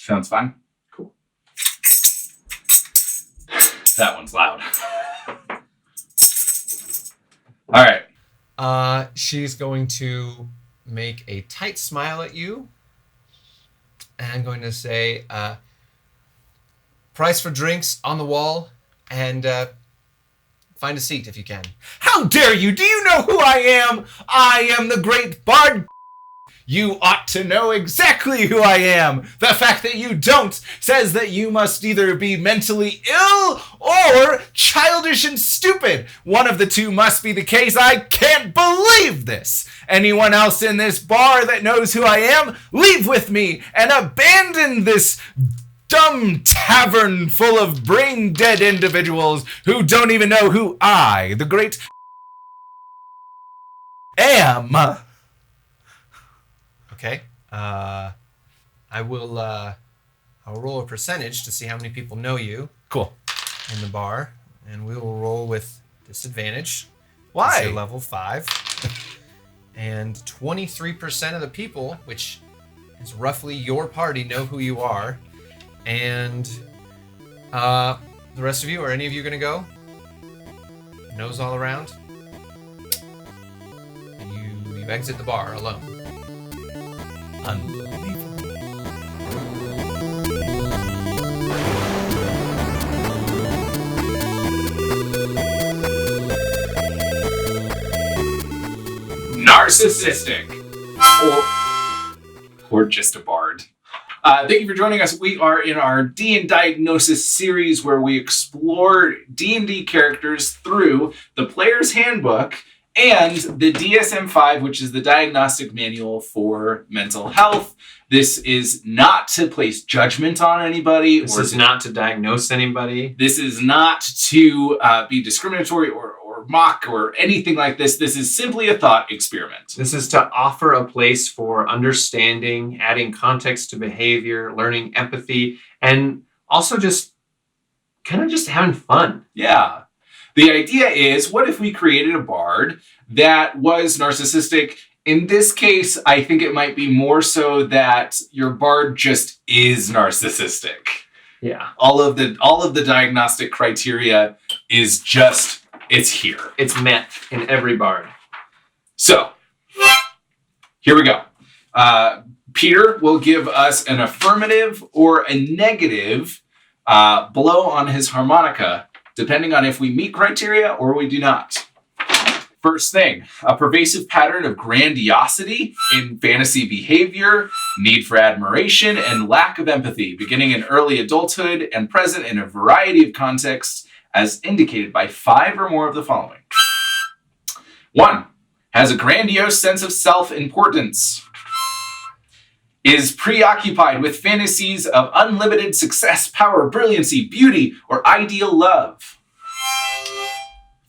Sounds fine. Cool. That one's loud. All right. She's going to make a tight smile at you. And I'm going to say, price for drinks on the wall, and find a seat if you can. How dare you? Do you know who I am? I am the great Bard. You ought to know exactly who I am. The fact that you don't says that you must either be mentally ill or childish and stupid. One of the two must be the case. I can't believe this. Anyone else in this bar that knows who I am, leave with me and abandon this dumb tavern full of brain-dead individuals who don't even know who I, the great am. Okay. I'll roll a percentage to see how many people know you. Cool. In the bar, and we will roll with disadvantage. Why? It's level 5. And 23% of the people, which is roughly your party, know who you are. And the rest of you, are any of you going to go? Nose all around? You exit the bar alone. Unbelievable. Narcissistic. Or just a bard. Thank you for joining us. We are in our D&Diagnosis series where we explore D&D characters through the player's handbook and the DSM-V, which is the diagnostic manual for mental health. This is not to place judgment on anybody. This is not to diagnose anybody. This is not to be discriminatory or mock or anything like this. This is simply a thought experiment. This is to offer a place for understanding, adding context to behavior, learning empathy, and also just kind of just having fun. Yeah. The idea is, what if we created a bard that was narcissistic? In this case, I think it might be more so that your bard just is narcissistic. Yeah. All of the diagnostic criteria is just, it's here. It's met in every bard. So, here we go. Peter will give us an affirmative or a negative blow on his harmonica, depending on if we meet criteria or we do not. First thing, a pervasive pattern of grandiosity in fantasy behavior, need for admiration, and lack of empathy, beginning in early adulthood and present in a variety of contexts, as indicated by 5 or more of the following. 1, has a grandiose sense of self-importance. Is preoccupied with fantasies of unlimited success, power, brilliancy, beauty, or ideal love.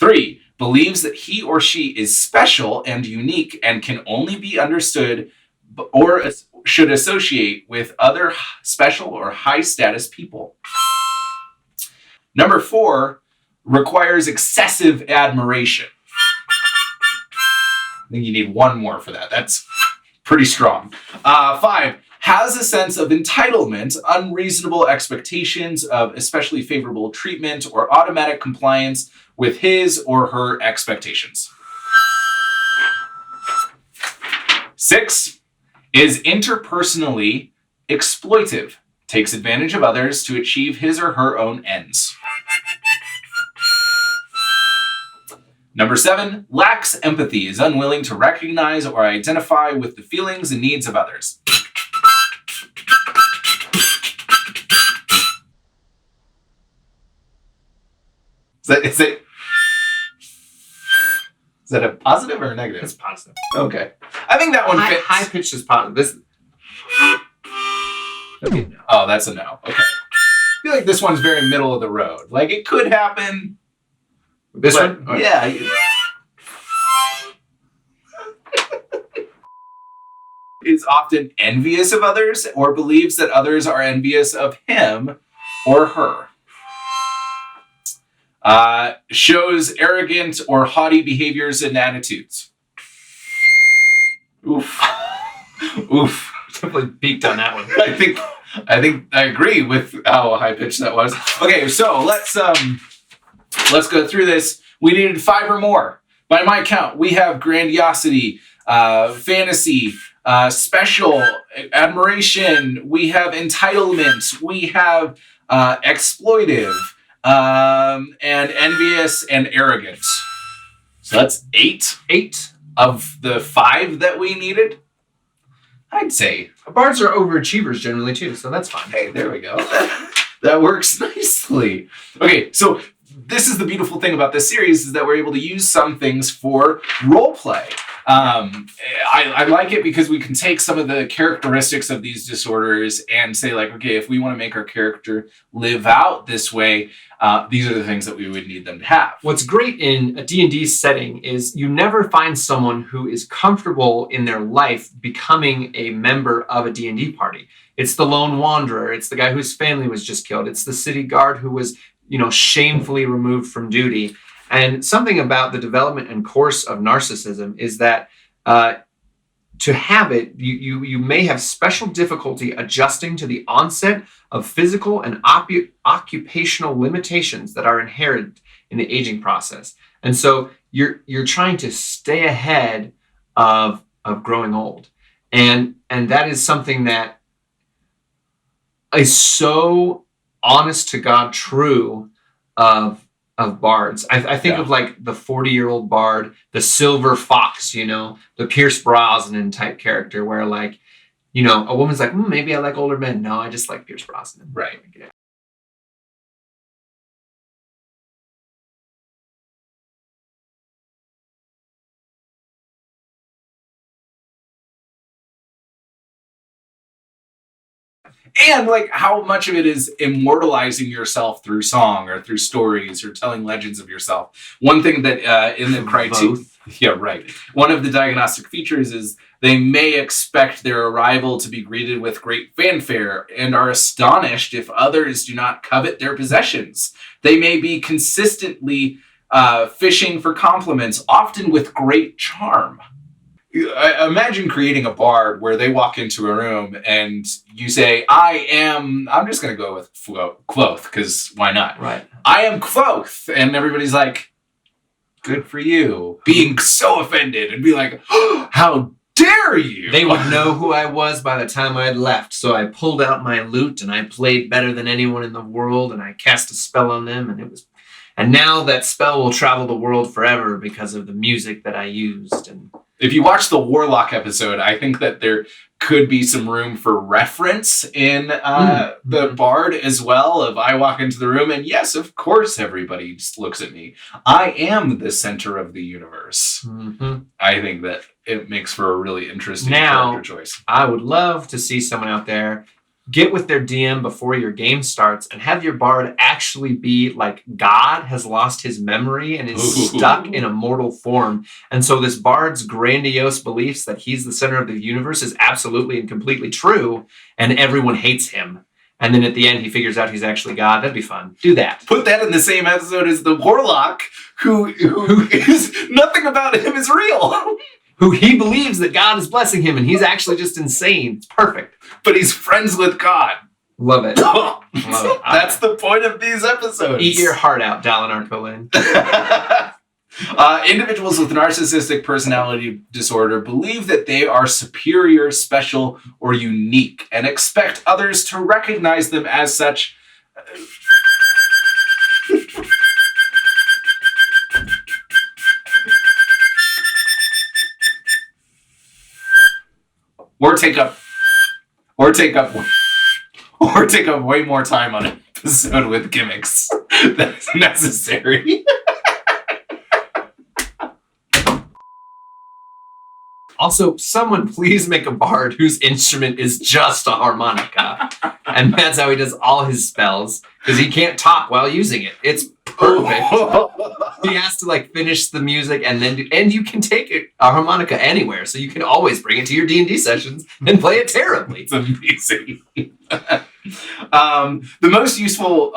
3, believes that he or she is special and unique and can only be understood or should associate with other special or high-status people. Number 4, requires excessive admiration. I think you need 1 more for that. That's pretty strong. 5, has a sense of entitlement, unreasonable expectations of especially favorable treatment, or automatic compliance with his or her expectations. 6, is interpersonally exploitive, takes advantage of others to achieve his or her own ends. Number 7, lacks empathy, is unwilling to recognize or identify with the feelings and needs of others. Is that a positive or a negative? It's positive. Okay. I think that one fits. High pitch is positive. This. Okay, no. Oh, that's a no. Okay. I feel like this one's very middle of the road. Like, it could happen. This one? Okay. Yeah. Is often envious of others or believes that others are envious of him or her. Shows arrogant or haughty behaviors and attitudes. Oof. Oof. Definitely peaked on that one. I think I agree with how high pitched that was. Okay, so let's go through this. We needed 5 or more. By my count, we have grandiosity, fantasy, special, admiration. We have entitlement. We have exploitive, and envious and arrogant. So that's 8. 8. Of the 5 that we needed, I'd say. Bards are overachievers generally too, so that's fine. Hey, there we go. That works nicely. Okay, so this is the beautiful thing about this series is that we're able to use some things for role play. I like it because we can take some of the characteristics of these disorders and say like, okay, if we want to make our character live out this way, these are the things that we would need them to have. What's great in a D&D setting is you never find someone who is comfortable in their life becoming a member of a D&D party. It's the lone wanderer. It's the guy whose family was just killed. It's the city guard who was, shamefully removed from duty. And something about the development and course of narcissism is that to have it, you may have special difficulty adjusting to the onset of physical and occupational limitations that are inherent in the aging process. And so you're trying to stay ahead of growing old. And that is something that is so honest to God true of bards. I think of like the 40-year-old bard, the silver fox, the Pierce Brosnan type character where like, a woman's like, maybe I like older men. No, I just like Pierce Brosnan. Right. Yeah. And like how much of it is immortalizing yourself through song or through stories or telling legends of yourself. One thing that in the criteria, yeah, right. One of the diagnostic features is they may expect their arrival to be greeted with great fanfare and are astonished if others do not covet their possessions. They may be consistently fishing for compliments, often with great charm. Imagine creating a bard where they walk into a room and you say, I'm just going to go with Quoth, because why not? Right. I am Quoth. And everybody's like, good for you. Being so offended and be like, oh, how dare you? They would know who I was by the time I had left. So I pulled out my lute and I played better than anyone in the world and I cast a spell on them and now that spell will travel the world forever because of the music that I used. And if you watch the Warlock episode, I think that there could be some room for reference in the Bard as well. Of I walk into the room and yes, of course, everybody just looks at me. I am the center of the universe. Mm-hmm. I think that it makes for a really interesting character choice. I would love to see someone out there get with their DM before your game starts and have your bard actually be like God has lost his memory and is stuck in a mortal form. And so this bard's grandiose beliefs that he's the center of the universe is absolutely and completely true. And everyone hates him. And then at the end, he figures out he's actually God. That'd be fun. Do that. Put that in the same episode as the Warlock, who is nothing about him is real. Who he believes that God is blessing him, and he's actually just insane. It's perfect. But he's friends with God. Love it. Love it. That's the point of these episodes. Eat your heart out, Dalinar Kholin. Individuals with narcissistic personality disorder believe that they are superior, special, or unique, and expect others to recognize them as such. Or take up way more time on an episode with gimmicks that's necessary. Also, someone please make a bard whose instrument is just a harmonica. And that's how he does all his spells, because he can't talk while using it. It's perfect. He has to like finish the music and then and you can take a harmonica anywhere, so you can always bring it to your D&D sessions and play it terribly. It's amazing. The most useful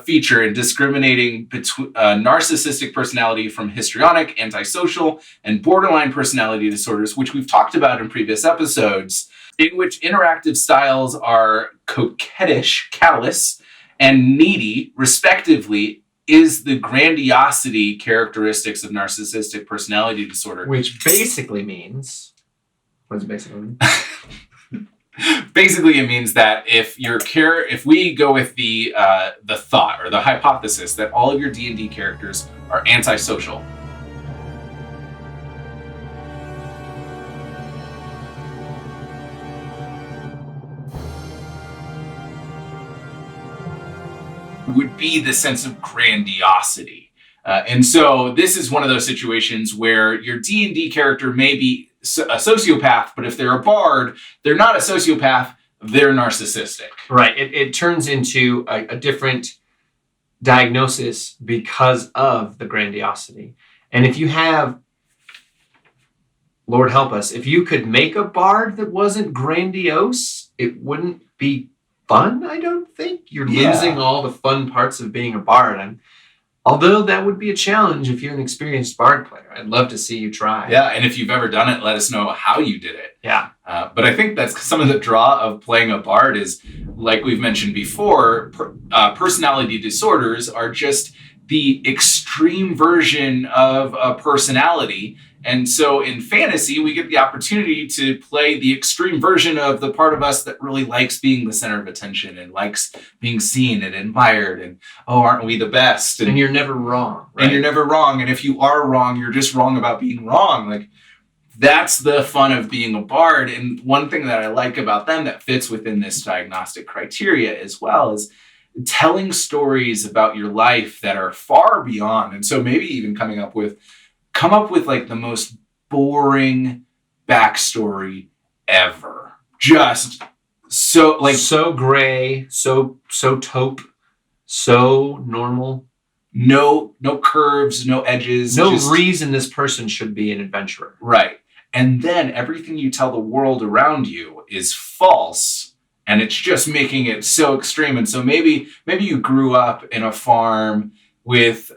feature in discriminating between narcissistic personality from histrionic, antisocial, and borderline personality disorders, which we've talked about in previous episodes, in which interactive styles are coquettish, callous, and needy, respectively, is the grandiosity characteristics of narcissistic personality disorder. Which basically means, what does it basically mean? Basically, it means that if we go with the thought or the hypothesis that all of your D&D characters are antisocial, would be the sense of grandiosity. And so this is one of those situations where your D&D character may be a sociopath, but if they're a bard, they're not a sociopath, they're narcissistic. Right. It turns into a different diagnosis because of the grandiosity. And if you have, Lord help us, if you could make a bard that wasn't grandiose, it wouldn't be fun, I don't think. You're losing all the fun parts of being a bard. And although that would be a challenge if you're an experienced bard player, I'd love to see you try. Yeah, and if you've ever done it, let us know how you did it. Yeah. But I think that's some of the draw of playing a bard is, like we've mentioned before, personality disorders are just the extreme version of a personality. And so in fantasy, we get the opportunity to play the extreme version of the part of us that really likes being the center of attention and likes being seen and admired. And, oh, aren't we the best? And you're never wrong. Right? And you're never wrong. And if you are wrong, you're just wrong about being wrong. Like, that's the fun of being a bard. And one thing that I like about them that fits within this diagnostic criteria as well is telling stories about your life that are far beyond. And so maybe even come up with like the most boring backstory ever. Just so like so gray, so taupe, so normal. No curves, no edges. No reason this person should be an adventurer. Right. And then everything you tell the world around you is false. And it's just making it so extreme. And so maybe you grew up in a farm with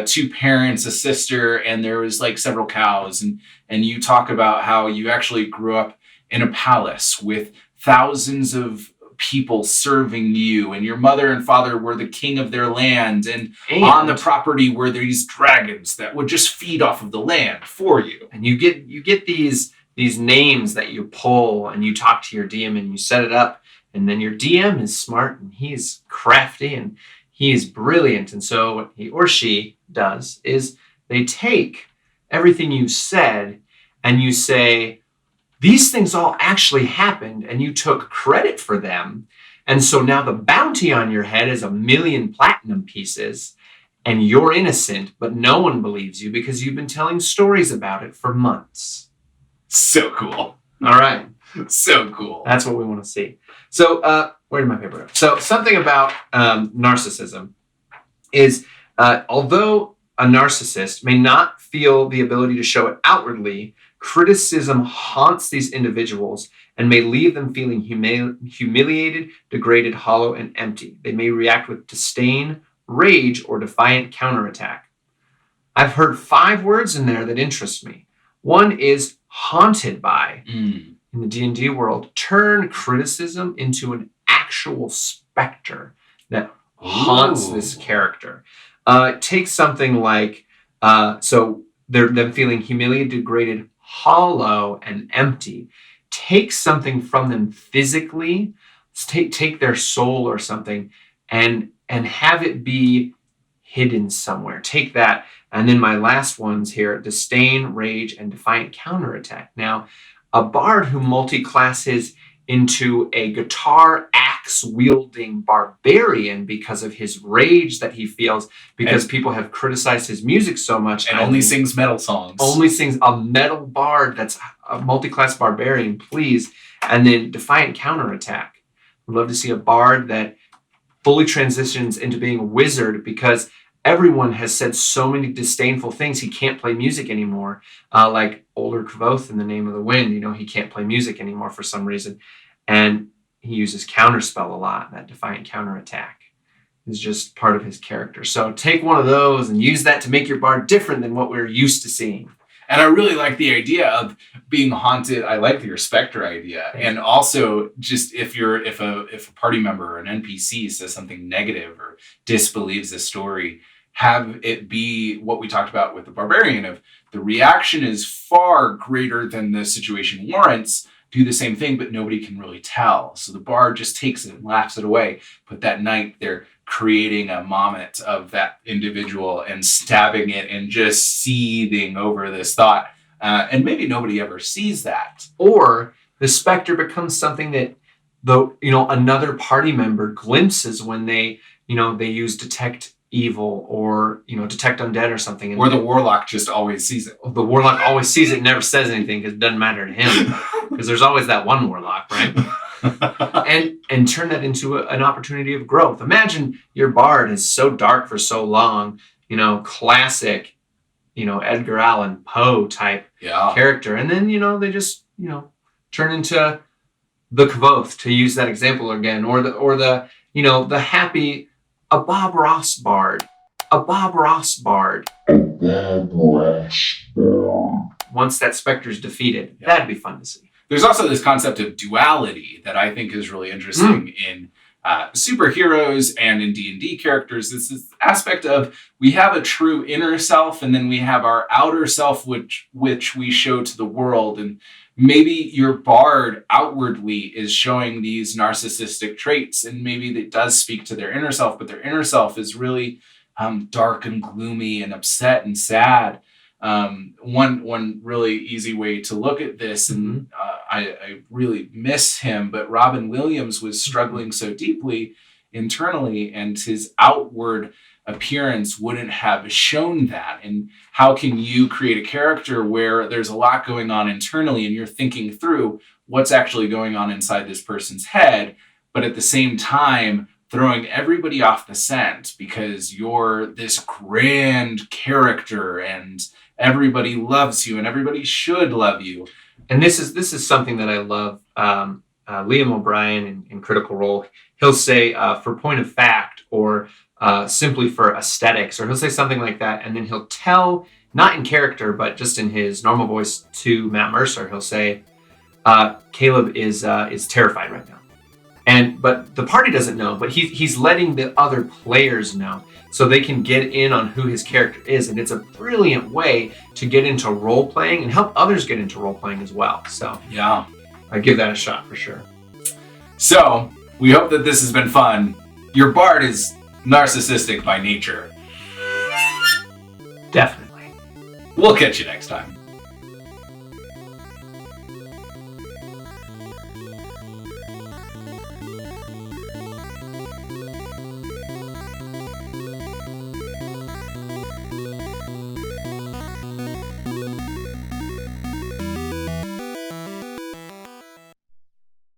2 parents, a sister, and there was like several cows. And you talk about how you actually grew up in a palace with thousands of people serving you. And your mother and father were the king of their land. And on the property were these dragons that would just feed off of the land for you. And you get these names that you pull and you talk to your DM and you set it up. And then your DM is smart and he's crafty and he is brilliant. And so what he or she does is they take everything you said and you say, these things all actually happened and you took credit for them. And so now the bounty on your head is 1 million platinum pieces and you're innocent, but no one believes you because you've been telling stories about it for months. So cool. All right. So cool. That's what we want to see. So where did my paper go? So something about narcissism is although a narcissist may not feel the ability to show it outwardly, criticism haunts these individuals and may leave them feeling humiliated, degraded, hollow, and empty. They may react with disdain, rage, or defiant counterattack. I've heard 5 words in there that interest me. One is haunted by. In the D&D world, turn criticism into an actual specter that haunts this character. Take something like, so they're them feeling humiliated, degraded, hollow, and empty. Take something from them physically, take their soul or something, and have it be hidden somewhere. Take that. And then my last ones here, disdain, rage, and defiant counterattack. Now, a bard who multi-classes into a guitar axe-wielding barbarian because of his rage that he feels because people have criticized his music so much. And only sings metal songs. Only sings a metal bard that's a multi-class barbarian, please. And then defiant counterattack. I'd love to see a bard that fully transitions into being a wizard because everyone has said so many disdainful things. He can't play music anymore. Like Older Kvoth in The Name of the Wind, he can't play music anymore for some reason. And he uses counterspell a lot. That defiant counterattack is just part of his character. So take one of those and use that to make your bard different than what we're used to seeing. And I really like the idea of being haunted. I like your specter idea. And also just if a party member or an NPC says something negative or disbelieves the story, have it be what we talked about with the barbarian of the reaction is far greater than the situation warrants. Do the same thing, but nobody can really tell. So the bard just takes it and laughs it away. But that night they're creating a moment of that individual and stabbing it and just seething over this thought. And maybe nobody ever sees that. Or the specter becomes something that another party member glimpses when they use detect evil or detect undead or something. And or the warlock just always sees it. The warlock always sees it and never says anything because it doesn't matter to him. Because there's always that one warlock, right? and turn that into an opportunity of growth. Imagine your bard is so dark for so long, classic, Edgar Allan Poe type character. And then, they just, turn into the Kvoth, to use that example again, or the happy, a Bob Ross bard. Once that specter's defeated, that'd be fun to see. There's also this concept of duality that I think is really interesting in superheroes and in D&D characters. This is aspect of we have a true inner self and then we have our outer self which we show to the world. And maybe your bard outwardly is showing these narcissistic traits and maybe that does speak to their inner self, but their inner self is really dark and gloomy and upset and sad. One really easy way to look at this, and I really miss him, but Robin Williams was struggling so deeply internally and his outward appearance wouldn't have shown that. And how can you create a character where there's a lot going on internally and you're thinking through what's actually going on inside this person's head, but at the same time throwing everybody off the scent because you're this grand character and everybody loves you and everybody should love you. And this is something that I love. Liam O'Brien in Critical Role, he'll say for point of fact or simply for aesthetics, or he'll say something like that, and then he'll tell, not in character, but just in his normal voice to Matt Mercer, he'll say, Caleb is terrified right now. But the party doesn't know, but he's letting the other players know so they can get in on who his character is. And it's a brilliant way to get into role playing and help others get into role playing as well. So yeah, I give that a shot for sure. So we hope that this has been fun. Your bard is narcissistic by nature. Definitely. We'll catch you next time.